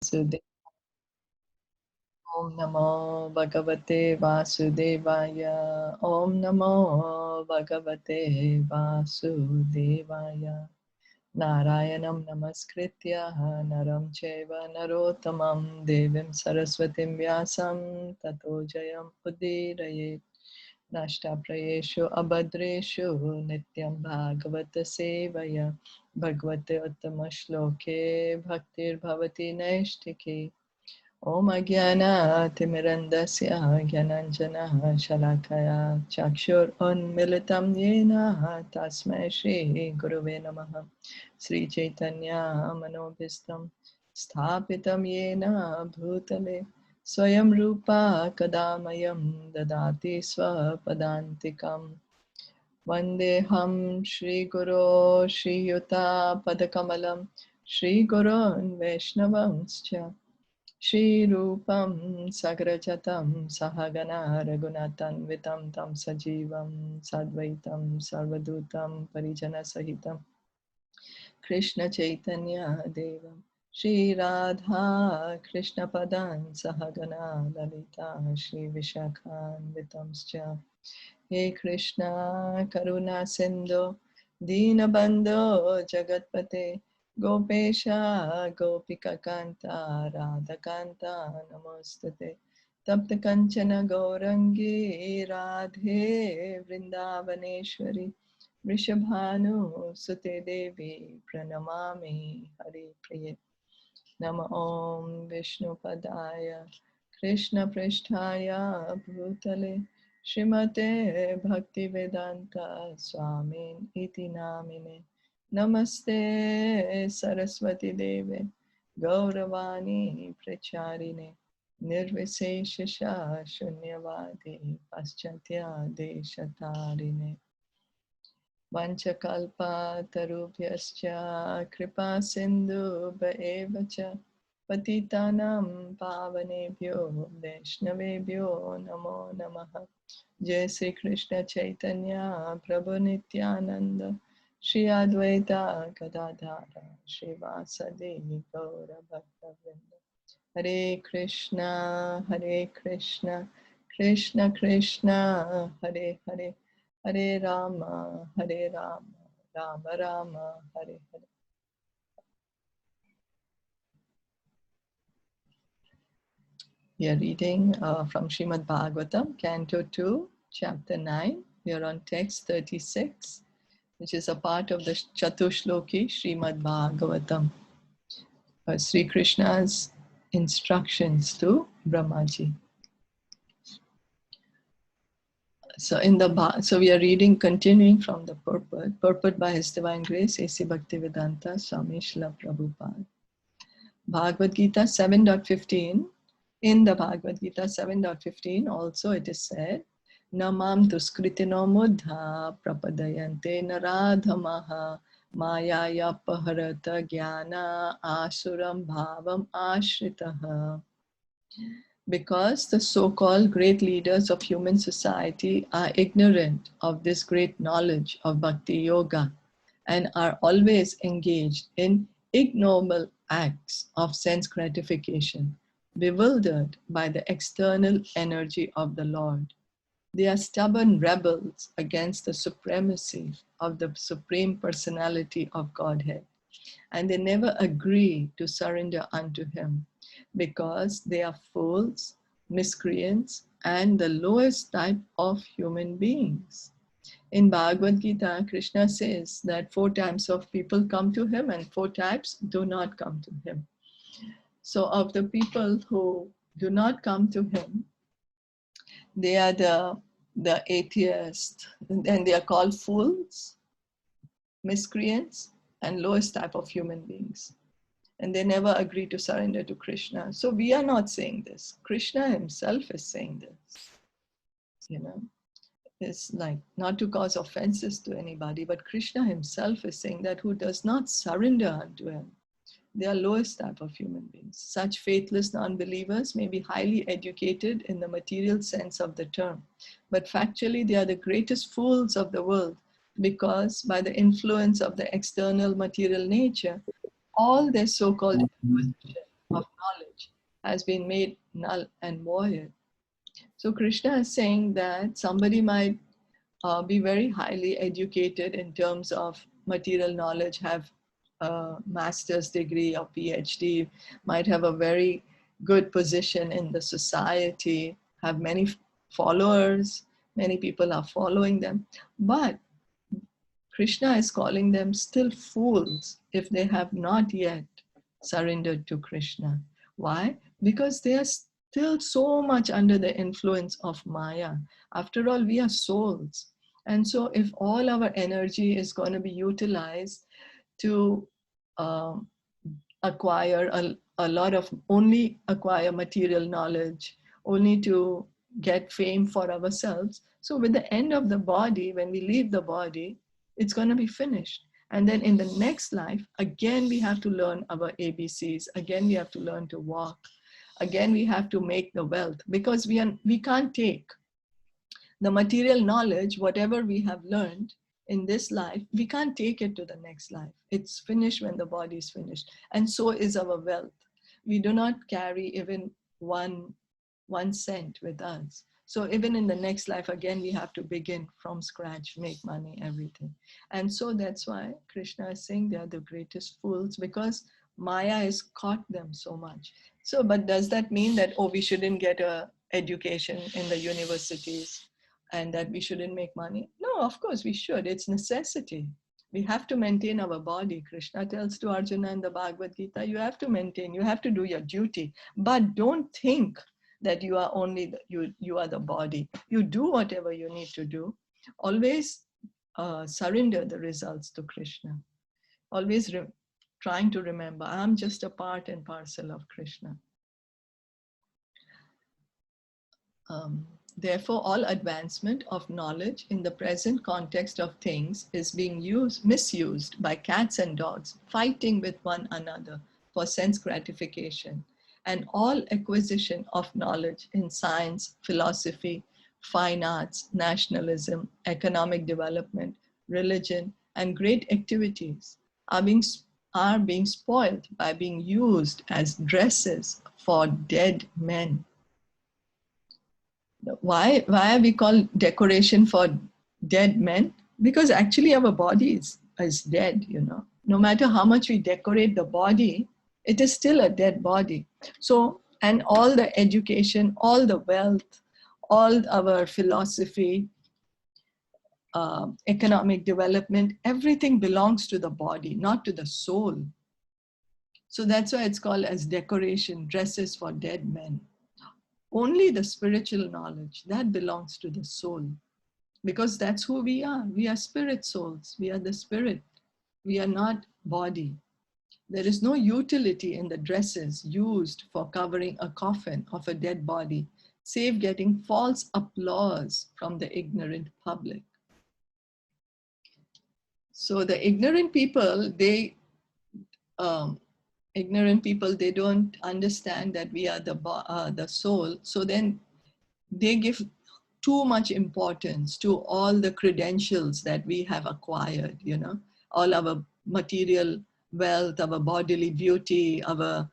Vasudevaya. Om Namo Bhagavate Vasudevaya. Om Namo Bhagavate Vasudevaya. Narayanam Namaskritya Naram Cheva Narottamam Devim Saraswatim Vyasam Tato Jayam Udirayet. Nashtaprayeshu Abhadreshu Nityam Bhagavata Sevaya Bhagavate Uttama Shloke Bhaktir Bhavati Naishtike. Om Agyana Timirandasya Gyananjana Shalakaya Chakshur Unmilitam Yena Tasmai Shri Guruve Namaha. Sri Caitanya Manobhistam Sthapitam Yena Bhutale Swayam Rupa Kadamayam Dadati Swapadantikam Vandeham Shri Guru Shri Yuta Padakamalam Shri Gurun Vaishnavamscha Shri Rupam Sagrajatam Sahagana Raghunatan Vitam Tam Sajivam Sadvaitam Sarvadutam Parijana Sahitam Krishna Chaitanya Devam Shri Radha Krishna Padan Sahagana Lalita Shri Vishakhan Vitamscha He Krishna Karuna Sindhu Dinabandho Jagatpate Gopesha Gopika Kanta Radha Kanta Namostate Tapta Kanchana Gaurangi Radhe Vrindavaneshwari Vrishabhanu Sute Devi Pranamami Hari Priye Nama Om Vishnu Padaya Krishna Pristhaya Bhutale Srimate Bhakti Vedanta Swamin Iti Namine Namaste Saraswati Deve Gauravani Pracharine Nirviseshasha Shunyavadi Paschatya Deshatarine Vanchakalpa tarubhyascha kripa sindhu bhaevacha patitanam pavanebhyo vaishnavebhyo namo namaha. Jai Sri Krishna Chaitanya Prabhu Nityananda Shri Advaita Gadadhara Shri Vasadi Gaura Bhaktavrinda. Hare Krishna Krishna Krishna Hare Hare Hare Rama, Rama Rama, Hare Hare. We are reading from Srimad Bhagavatam, Canto 2, Chapter 9. We are on text 36, which is a part of the Chatushloki Srimad Bhagavatam. Sri Krishna's instructions to Brahmaji. So we are reading, continuing from the purport by His Divine Grace, A.C. Bhaktivedanta Swami Srila Prabhupada. Bhagavad Gita 7.15. In the Bhagavad Gita 7.15 also it is said, Namam tuskritino muddha prapadayante naradhamaha mayaya paharata jnana asuram bhavam ashritaha. Because the so-called great leaders of human society are ignorant of this great knowledge of Bhakti Yoga and are always engaged in ignoble acts of sense gratification, bewildered by the external energy of the Lord. They are stubborn rebels against the supremacy of the Supreme Personality of Godhead, and they never agree to surrender unto Him, because they are fools, miscreants, and the lowest type of human beings. In Bhagavad Gita, Krishna says that 4 types of people come to Him and 4 types do not come to Him. So of the people who do not come to Him, they are the atheists, and they are called fools, miscreants, and lowest type of human beings. And they never agree to surrender to Krishna. So we are not saying this. Krishna Himself is saying this. You know, it's like not to cause offenses to anybody, but Krishna Himself is saying that who does not surrender unto Him, they are lowest type of human beings. Such faithless non-believers may be highly educated in the material sense of the term, but factually they are the greatest fools of the world, because by the influence of the external material nature, all their so-called of knowledge has been made null and void. So Krishna is saying that somebody might be very highly educated in terms of material knowledge, have a master's degree or PhD, might have a very good position in the society, have many followers, many people are following them. But Krishna is calling them still fools if they have not yet surrendered to Krishna. Why? Because they are still so much under the influence of Maya. After all, we are souls. And so if all our energy is going to be utilized to um, acquire a lot of, only acquire material knowledge, only to get fame for ourselves. So with the end of the body, when we leave the body, it's going to be finished. And then in the next life, again, we have to learn our ABCs. Again, we have to learn to walk. Again, we have to make the wealth, because we can't take the material knowledge, whatever we have learned in this life, we can't take it to the next life. It's finished when the body is finished. And so is our wealth. We do not carry even one cent with us. So even in the next life, again, we have to begin from scratch, make money, everything. And so that's why Krishna is saying they are the greatest fools, because Maya has caught them so much. So, but does that mean that, oh, we shouldn't get a education in the universities and that we shouldn't make money? No, of course we should. It's necessity. We have to maintain our body. Krishna tells to Arjuna in the Bhagavad Gita, you have to maintain, you have to do your duty, but don't think that you are only you are the body. You do whatever you need to do. Always surrender the results to Krishna. Always trying to remember, I'm just a part and parcel of Krishna. Therefore, all advancement of knowledge in the present context of things is being misused by cats and dogs, fighting with one another for sense gratification. And all acquisition of knowledge in science, philosophy, fine arts, nationalism, economic development, religion, and great activities are being spoiled by being used as dresses for dead men. Why are we called decoration for dead men? Because actually our body is dead, you know. No matter how much we decorate the body, it is still a dead body. So, and all the education, all the wealth, all our philosophy, economic development, everything belongs to the body, not to the soul. So that's why it's called as decoration, dresses for dead men. Only the spiritual knowledge, that belongs to the soul, because that's who we are. We are spirit souls. We are the spirit. We are not body. There is no utility in the dresses used for covering a coffin of a dead body, save getting false applause from the ignorant public. So the ignorant people, they don't understand that we are the soul. So then they give too much importance to all the credentials that we have acquired, you know, all our material wealth, our bodily beauty, our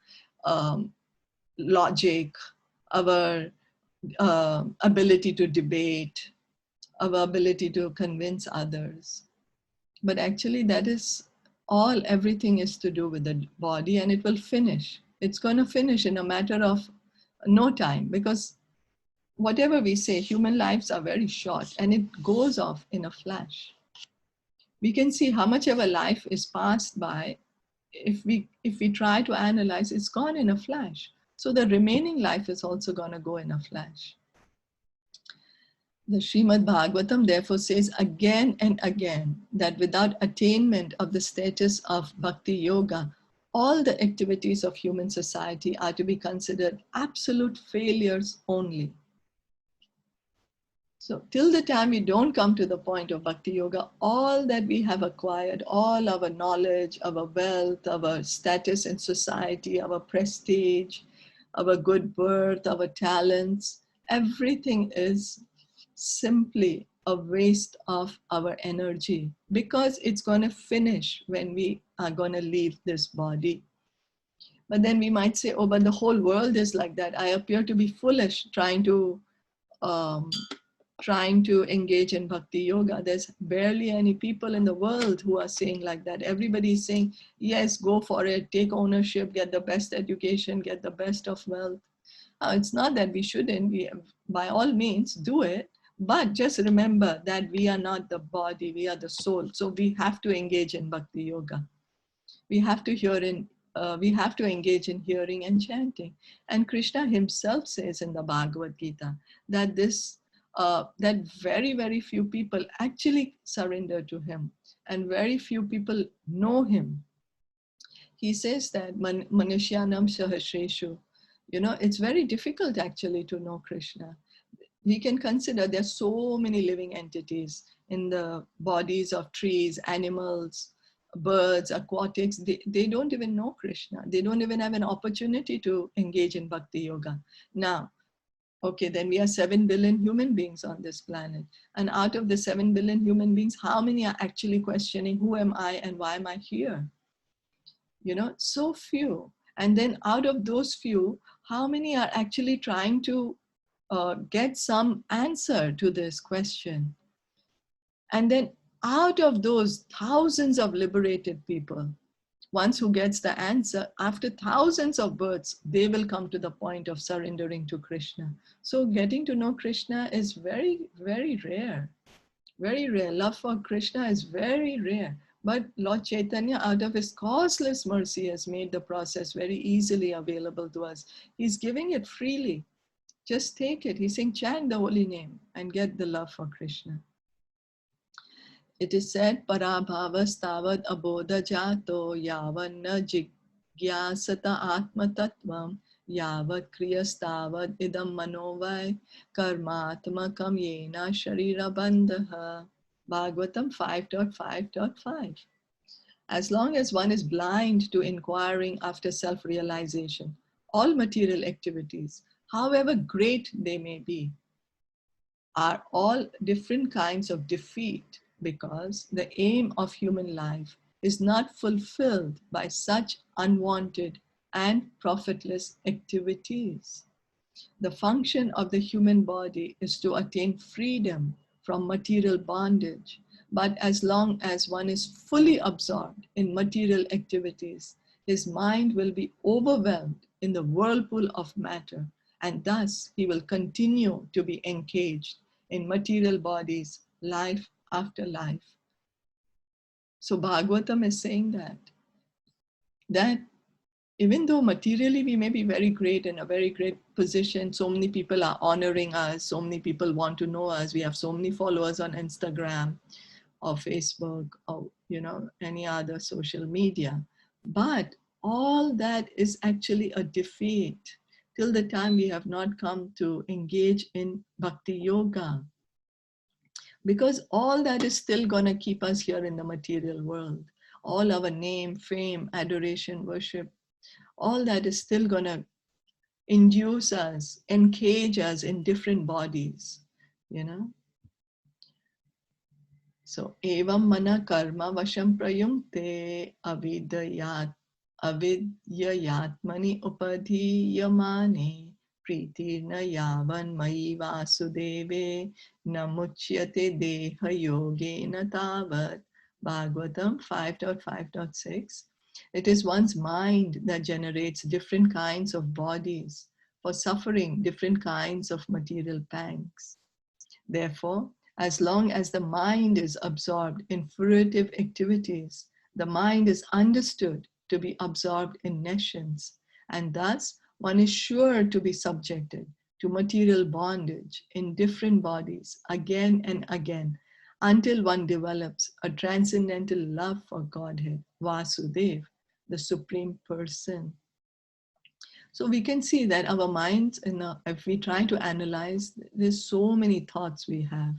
logic, our ability to debate, our ability to convince others. But actually that is all, everything is to do with the body, and it will finish. It's going to finish in a matter of no time, because whatever we say, human lives are very short and it goes off in a flash. We can see how much of a life is passed by. If we try to analyze, it's gone in a flash. So the remaining life is also going to go in a flash. The Srimad Bhagavatam therefore says again and again that without attainment of the status of Bhakti Yoga, all the activities of human society are to be considered absolute failures only. So till the time we don't come to the point of Bhakti Yoga, all that we have acquired, all our knowledge, our wealth, our status in society, our prestige, our good birth, our talents, everything is simply a waste of our energy, because it's going to finish when we are going to leave this body. But then we might say, oh, but the whole world is like that. I appear to be foolish um, trying to engage in bhakti yoga. There's barely any people in the world who are saying like that. Everybody is saying, yes, go for it, take ownership, get the best education, get the best of wealth. It's not that we shouldn't, by all means do it, but just remember that we are not the body, we are the soul. So we have to engage in bhakti yoga. We have to we have to engage in hearing and chanting. And Krishna himself says in the Bhagavad Gita that that very, very few people actually surrender to him, and very few people know him. He says that Manushyanam Sahasreshu, it's very difficult actually to know Krishna. We can consider there's so many living entities in the bodies of trees, animals, birds, aquatics. They don't even know Krishna. They don't even have an opportunity to engage in bhakti yoga. Now, okay, then we are 7 billion human beings on this planet. And out of the 7 billion human beings, how many are actually questioning, who am I and why am I here? So few. And then out of those few, how many are actually trying to get some answer to this question? And then out of those thousands of liberated people, ones who gets the answer, after thousands of births, they will come to the point of surrendering to Krishna. So getting to know Krishna is very, very rare. Very rare. Love for Krishna is very rare. But Lord Chaitanya, out of his causeless mercy, has made the process very easily available to us. He's giving it freely. Just take it. He's saying, chant the holy name and get the love for Krishna. It is said, Parabhavas tavad abodha jato yavanna jigyasata atma tattvam yavat kriyas tavad idam manovai karmatmakam yena sharira bandha. Bhagavatam 5.5.5. As long as one is blind to inquiring after self-realization, all material activities, however great they may be, are all different kinds of defeat, because the aim of human life is not fulfilled by such unwanted and profitless activities. The function of the human body is to attain freedom from material bondage, but as long as one is fully absorbed in material activities, his mind will be overwhelmed in the whirlpool of matter, and thus he will continue to be engaged in material bodies, life after life. So Bhagavatam is saying that even though materially we may be very great, in a very great position, so many people are honoring us, so many people want to know us, we have so many followers on Instagram or Facebook or any other social media, but all that is actually a defeat till the time we have not come to engage in bhakti yoga. Because all that is still going to keep us here in the material world. All our name, fame, adoration, worship, all that is still going to induce us, encage us in different bodies, So, evam mana karma vasham prayumte avidyayatmani upadhiyamane pritirna yavan mai vasudeve namuchyate deha yogena tavat. Bhagavatam 5.5.6. It is one's mind that generates different kinds of bodies for suffering different kinds of material pangs. Therefore, as long as the mind is absorbed in fruitive activities, the mind is understood to be absorbed in nescience, and thus one is sure to be subjected to material bondage in different bodies again and again, until one develops a transcendental love for Godhead, Vasudev, the Supreme Person. So we can see that our minds, if we try to analyze, there's so many thoughts we have.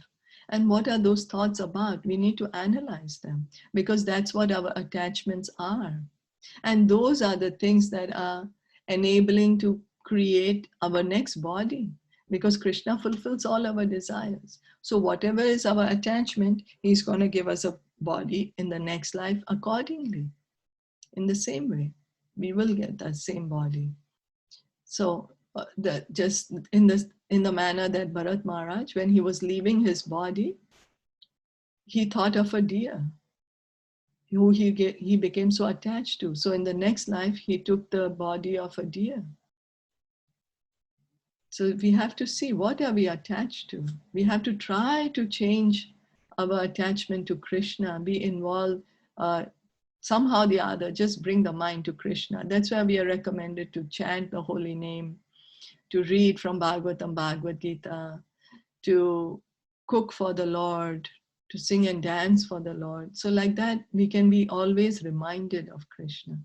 And what are those thoughts about? We need to analyze them, because that's what our attachments are. And those are the things that are enabling to create our next body, because Krishna fulfills all our desires. So whatever is our attachment, he's going to give us a body in the next life accordingly, in the same way. We will get that same body. So just in the manner that Bharat Maharaj, when he was leaving his body, he thought of a deer who he became so attached to. So in the next life, he took the body of a deer. So we have to see, what are we attached to? We have to try to change our attachment to Krishna, be involved somehow or the other, just bring the mind to Krishna. That's why we are recommended to chant the holy name, to read from Bhagavatam, Bhagavad Gita, to cook for the Lord, to sing and dance for the Lord. So like that, we can be always reminded of Krishna.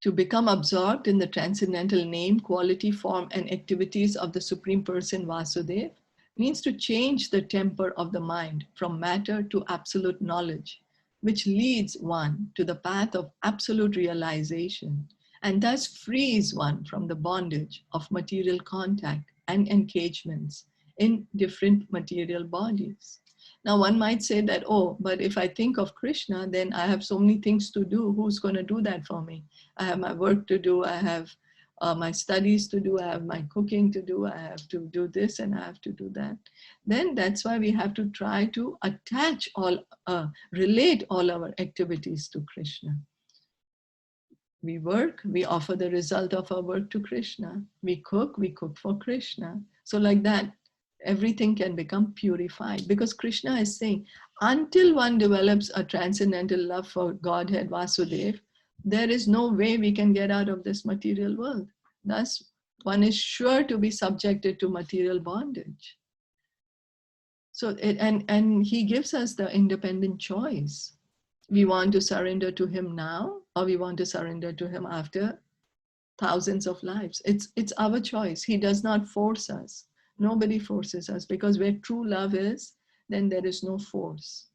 To become absorbed in the transcendental name, quality, form, and activities of the Supreme Person Vasudeva means to change the temper of the mind from matter to absolute knowledge, which leads one to the path of absolute realization and thus frees one from the bondage of material contact and engagements in different material bodies. Now one might say that, oh, but if I think of Krishna, then I have so many things to do. Who's going to do that for me? I have my work to do. I have my studies to do. I have my cooking to do. I have to do this and I have to do that. Then that's why we have to try to attach relate all our activities to Krishna. We work, we offer the result of our work to Krishna. We cook for Krishna. So like that, everything can become purified, because Krishna is saying, until one develops a transcendental love for Godhead Vasudeva, there is no way we can get out of this material world. Thus, one is sure to be subjected to material bondage. So, and he gives us the independent choice. We want to surrender to him now, or we want to surrender to him after thousands of lives. It's our choice. He does not force us. Nobody forces us, because where true love is, then there is no force.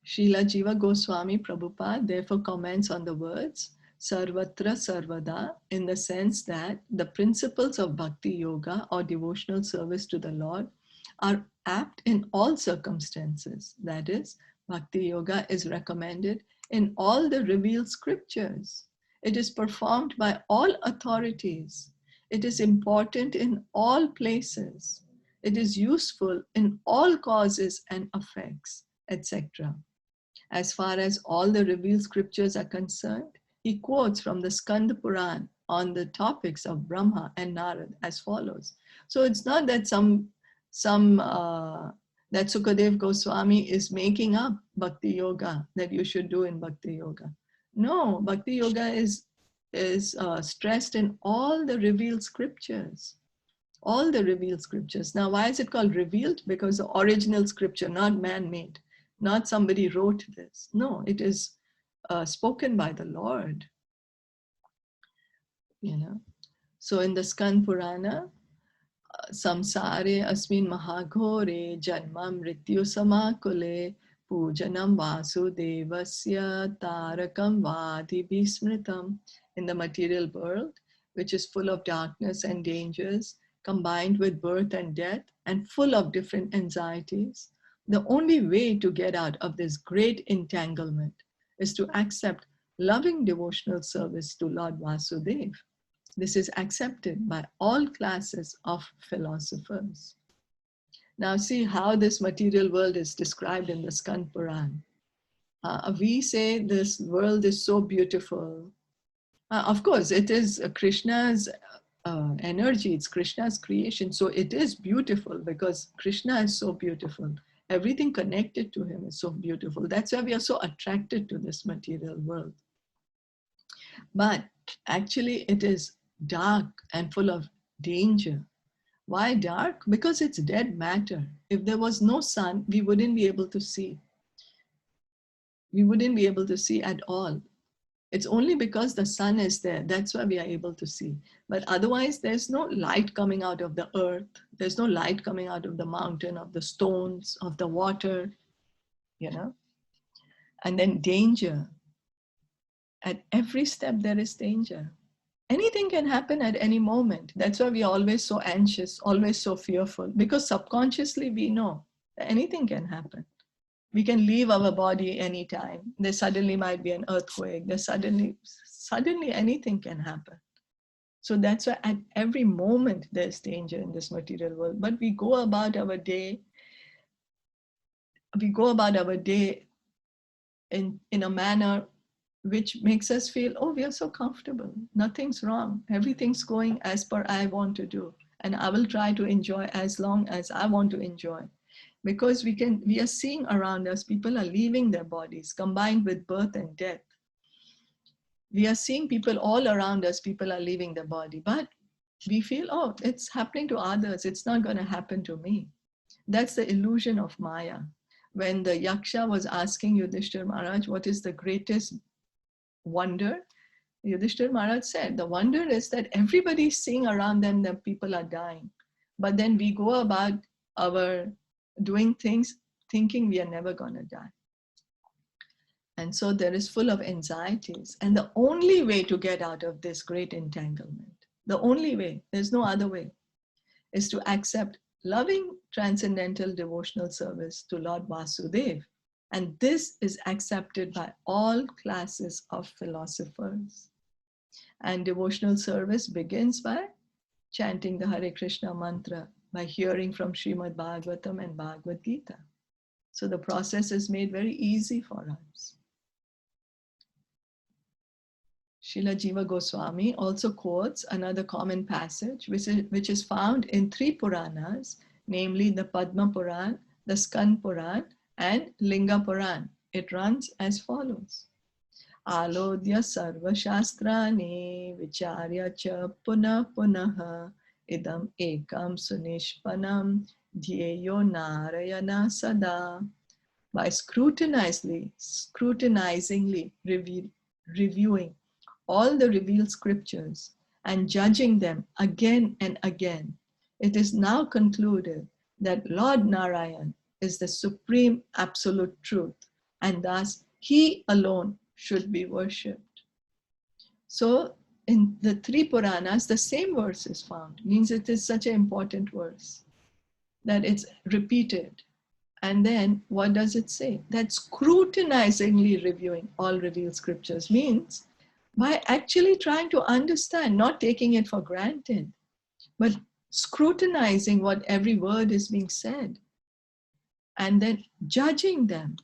Srila Jiva Goswami Prabhupada therefore comments on the words Sarvatra Sarvada, in the sense that the principles of Bhakti Yoga or devotional service to the Lord are apt in all circumstances. That is, Bhakti Yoga is recommended in all the revealed scriptures. It is performed by all authorities. It is important in all places. It is useful in all causes and effects, etc. As far as all the revealed scriptures are concerned, he quotes from the Skanda Puran on the topics of Brahma and Narad as follows. So it's not that that Sukadev Goswami is making up Bhakti Yoga that you should do in Bhakti Yoga. No, Bhakti Yoga is stressed in all the revealed scriptures. All the revealed scriptures. Now, why is it called revealed? Because the original scripture, not man-made, not somebody wrote this. No, it is spoken by the Lord. You know. So in the Skand Purana, Samsare asmin mahaghore janmam mrityu samakule pujanam vasudevasya tarakam vadi bismritam. In the material world, which is full of darkness and dangers, combined with birth and death, and full of different anxieties, the only way to get out of this great entanglement is to accept loving devotional service to Lord Vasudeva. This is accepted by all classes of philosophers. Now see how this material world is described in the Skand Puran. We say this world is so beautiful. Of course, it is Krishna's energy, it's Krishna's creation. So it is beautiful because Krishna is so beautiful. Everything connected to him is so beautiful. That's why we are so attracted to this material world. But actually it is dark and full of danger. Why dark? Because it's dead matter. If there was no sun, we wouldn't be able to see. We wouldn't be able to see at all. It's only because the sun is there. That's why we are able to see. But otherwise, there's no light coming out of the earth. There's no light coming out of the mountain, of the stones, of the water, you know. And then danger. At every step, there is danger. Anything can happen at any moment. That's why we are always so anxious, always so fearful, because subconsciously we know Anything can happen. We can leave our body anytime. There suddenly might be an earthquake. There suddenly anything can happen. So that's why at every moment there's danger in this material world. But we go about our day. In a manner which makes us feel, oh, we are so comfortable. Nothing's wrong. Everything's going as per I want to do. And I will try to enjoy as long as I want to enjoy. Because we are seeing around us, people are leaving their bodies, combined with birth and death. We are seeing people all around us, people are leaving their body. But we feel, oh, it's happening to others. It's not going to happen to me. That's the illusion of Maya. When the Yaksha was asking Yudhishthira Maharaj, what is the greatest wonder? Yudhishthira Maharaj said, the wonder is that everybody's seeing around them that people are dying. But then we go about our doing things thinking we are never going to die. And so there is full of anxieties. And the only way to get out of this great entanglement, the only way, there's no other way, is to accept loving transcendental devotional service to Lord Vasudeva. And this is accepted by all classes of philosophers. And devotional service begins by chanting the Hare Krishna mantra, by hearing from Srimad Bhagavatam and Bhagavad Gita. So the process is made very easy for us. Srila Jiva Goswami also quotes another common passage, which is found in 3 Puranas, namely the Padma Puran, the Skand Puran, and Linga Puran. It runs as follows. Alodhya sarva shastrani vicharya cha punah punaha idam ekam sunishpanam dhyeyo narayana sada. By scrutinizingly reviewing all the revealed scriptures and judging them again and again, it is now concluded that Lord Narayan is the supreme absolute truth, and thus he alone should be worshipped. So in the 3 Puranas, the same verse is found. Means it is such an important verse that it's repeated. And then what does it say? That scrutinizingly reviewing all revealed scriptures means by actually trying to understand, not taking it for granted, but scrutinizing what every word is being said, and then judging them,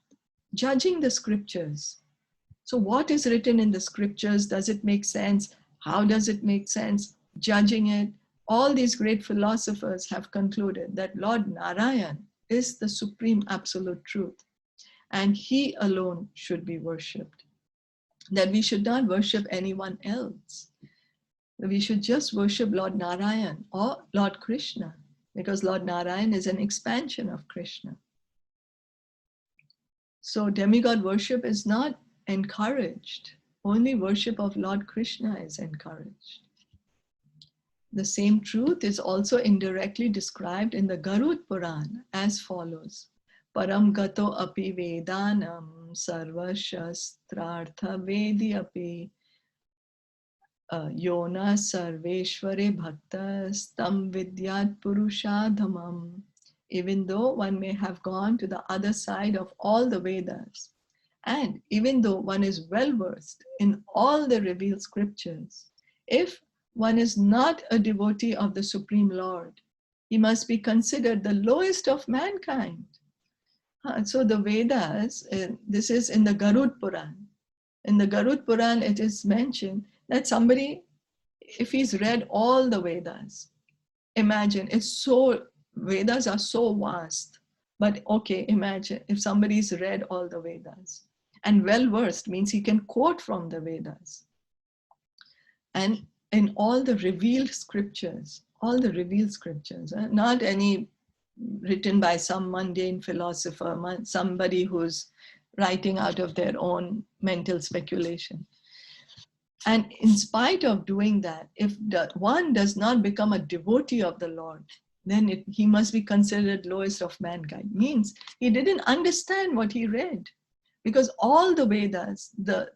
judging the scriptures. So what is written in the scriptures? Does it make sense? How does it make sense? Judging it. All these great philosophers have concluded that Lord Narayan is the supreme absolute truth, and he alone should be worshipped. That we should not worship anyone else. We should just worship Lord Narayan or Lord Krishna, because Lord Narayan is an expansion of Krishna. So demigod worship is not encouraged. Only worship of Lord Krishna is encouraged. The same truth is also indirectly described in the Garud Puran as follows. Param gato api vedanam sarva shastrartha vedi api yona sarveshware bhaktas tam vidyat purushadhamam. Even though one may have gone to the other side of all the Vedas, and even though one is well versed in all the revealed scriptures, if one is not a devotee of the Supreme Lord, he must be considered the lowest of mankind. So the Vedas, this is in the Garud Puran. In the Garud Puran, it is mentioned that somebody, if he's read all the Vedas, imagine, Vedas are so vast, but okay, imagine if somebody's read all the Vedas and well-versed means he can quote from the Vedas. And in all the revealed scriptures, not any written by some mundane philosopher, somebody who's writing out of their own mental speculation. And in spite of doing that, if one does not become a devotee of the Lord, then he must be considered lowest of mankind. Means he didn't understand what he read. Because all the Vedas, the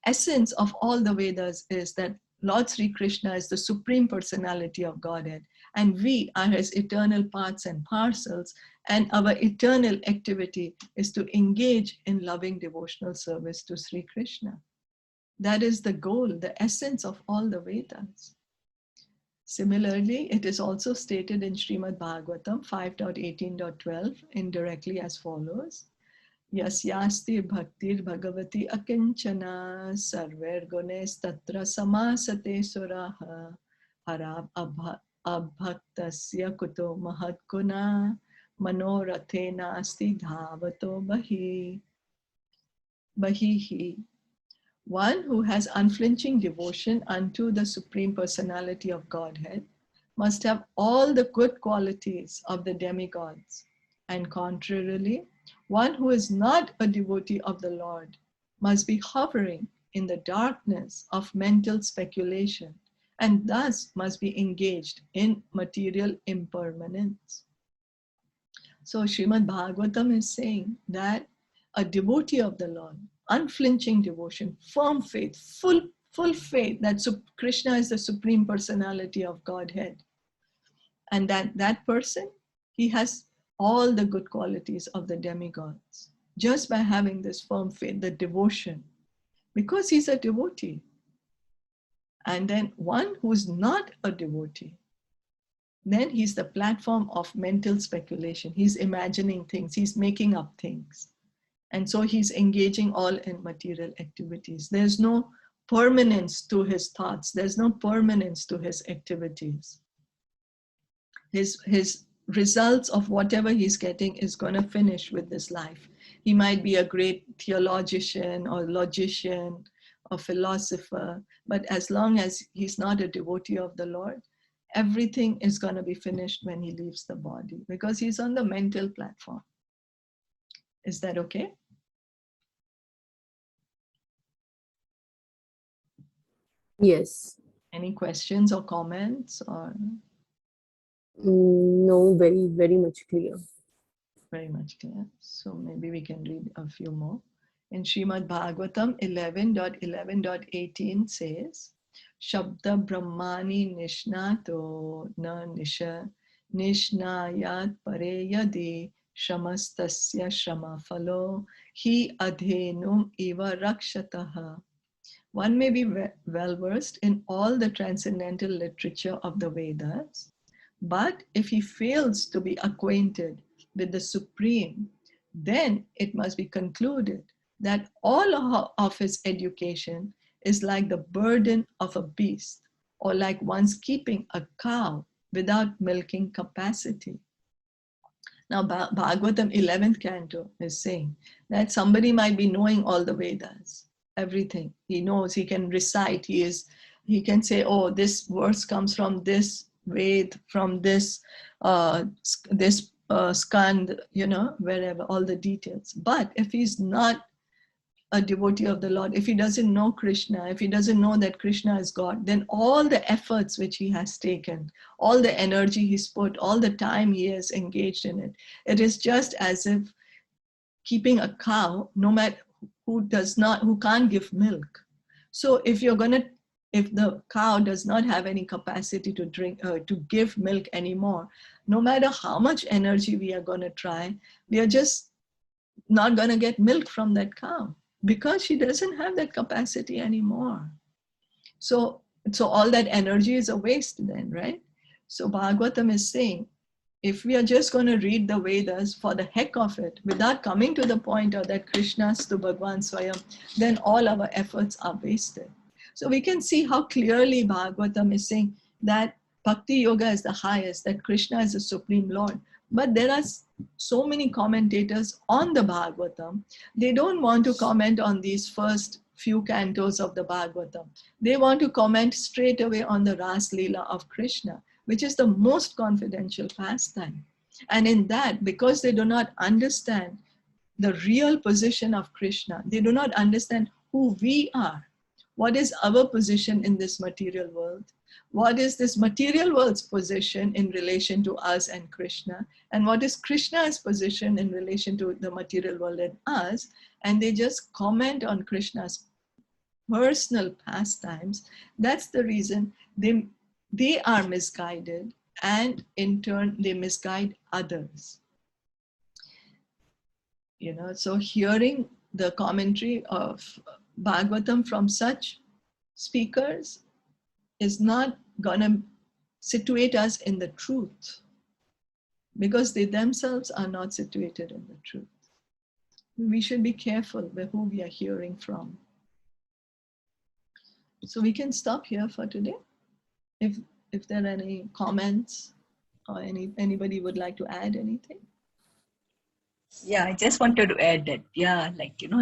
essence of all the Vedas is that Lord Sri Krishna is the supreme personality of Godhead, and we are his eternal parts and parcels, And our eternal activity is to engage in loving devotional service to Sri Krishna. That is the goal, the essence of all the Vedas. Similarly, it is also stated in Srimad Bhagavatam 5.18.12 indirectly as follows. Yasyasti bhaktir bhagavati akinchana sarver gunes tatra samasate suraha harab abhaktasya kuto mahat guna manorathena asti dhavato bahihi. One who has unflinching devotion unto the Supreme Personality of Godhead must have all the good qualities of the demigods. And contrarily, one who is not a devotee of the Lord must be hovering in the darkness of mental speculation and thus must be engaged in material impermanence. So Srimad Bhagavatam is saying that a devotee of the Lord, unflinching devotion, firm faith, full faith that Krishna is the Supreme Personality of Godhead. And that person, he has all the good qualities of the demigods just by having this firm faith, the devotion, because he's a devotee. And then one who's not a devotee, then he's the platform of mental speculation. He's imagining things, he's making up things. And so he's engaging all in material activities. There's no permanence to his thoughts. There's no permanence to his activities. His results of whatever he's getting is going to finish with this life. He might be a great theologian or logician or philosopher, but as long as he's not a devotee of the Lord, everything is going to be finished when he leaves the body because he's on the mental platform. Is that okay? Yes. Any questions or comments or? No, very much clear. Very much clear. So maybe we can read a few more. In Srimad Bhagavatam 11.11.18 says, Shabda Brahmani Nishnato na Nishnayat Pare Yadi Shramastasya Shrama Phalo Hi Adhenum Eva Rakshataha. One may be well versed in all the transcendental literature of the Vedas, but if he fails to be acquainted with the Supreme, then it must be concluded that all of his education is like the burden of a beast, or like one's keeping a cow without milking capacity. Now, Bhagavatam 11th Canto is saying that somebody might be knowing all the Vedas, everything. He knows, he can recite, he can say, oh, this verse comes from this Ved, from this skand, wherever, all the details. But if he's not a devotee of the Lord, if he doesn't know Krishna, if he doesn't know that Krishna is God, then all the efforts which he has taken, all the energy he's put, all the time he has engaged in it, it is just as if keeping a cow, no matter who can't give milk. So if the cow does not have any capacity to drink, to give milk anymore, no matter how much energy we are going to try, we are just not going to get milk from that cow because she doesn't have that capacity anymore. So all that energy is a waste then, right? So Bhagavatam is saying, if we are just going to read the Vedas for the heck of it, without coming to the point of that Krishna's to Bhagwan Swayam, then all our efforts are wasted. So we can see how clearly Bhagavatam is saying that Bhakti Yoga is the highest, that Krishna is the Supreme Lord. But there are so many commentators on the Bhagavatam. They don't want to comment on these first few cantos of the Bhagavatam. They want to comment straight away on the Ras Leela of Krishna, which is the most confidential pastime. And in that, because they do not understand the real position of Krishna, they do not understand who we are. What is our position in this material world? What is this material world's position in relation to us and Krishna? And what is Krishna's position in relation to the material world and us? And they just comment on Krishna's personal pastimes. That's the reason they are misguided, and in turn they misguide others. So hearing the commentary of Bhagavatam from such speakers is not gonna situate us in the truth, because they themselves are not situated in the truth. We should be careful with who we are hearing from. So we can stop here for today. If there are any comments or anybody would like to add anything. Yeah, I just wanted to add that,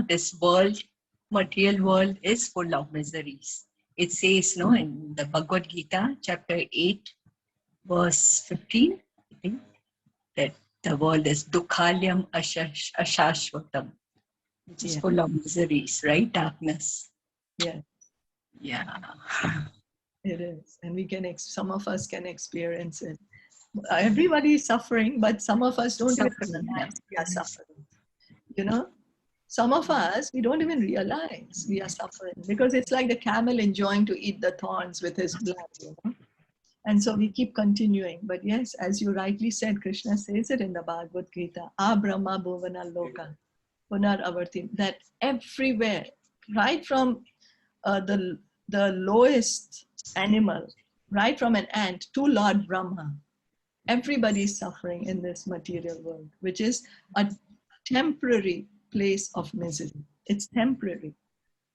this world, material world is full of miseries. It says, in the Bhagavad Gita, chapter 8, verse 15, I think, that the world is dukhalyam ashashvatam, which is full of miseries, right? Darkness. Yeah. Yeah. It is. And some of us can experience it. Everybody is suffering, but some of us don't even realize we are suffering. Some of us, we don't even realize we are suffering, because it's like the camel enjoying to eat the thorns with his blood. And so we keep continuing. But yes, as you rightly said, Krishna says it in the Bhagavad Gita, A Brahma Bhuvana Loka, Punar Avarti, that everywhere, right from the lowest animal, right from an ant to Lord Brahma, everybody is suffering in this material world, which is a temporary place of misery. It's temporary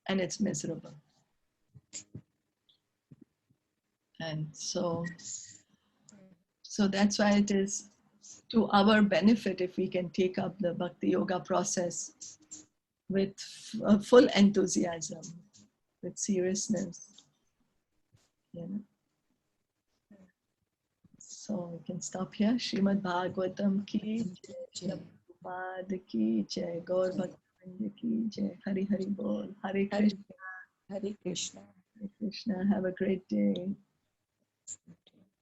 and it's miserable. And so that's why it is to our benefit if we can take up the Bhakti Yoga process with full enthusiasm, with seriousness. So we can stop here. Srimad Bhagavatam ki jai, Shilpa Prabhupada ki jai, Gaur Bhaktivinoda ki jai, Hari Hari Bol, Hare Krishna. Hare Krishna. Hare Krishna. Have a great day.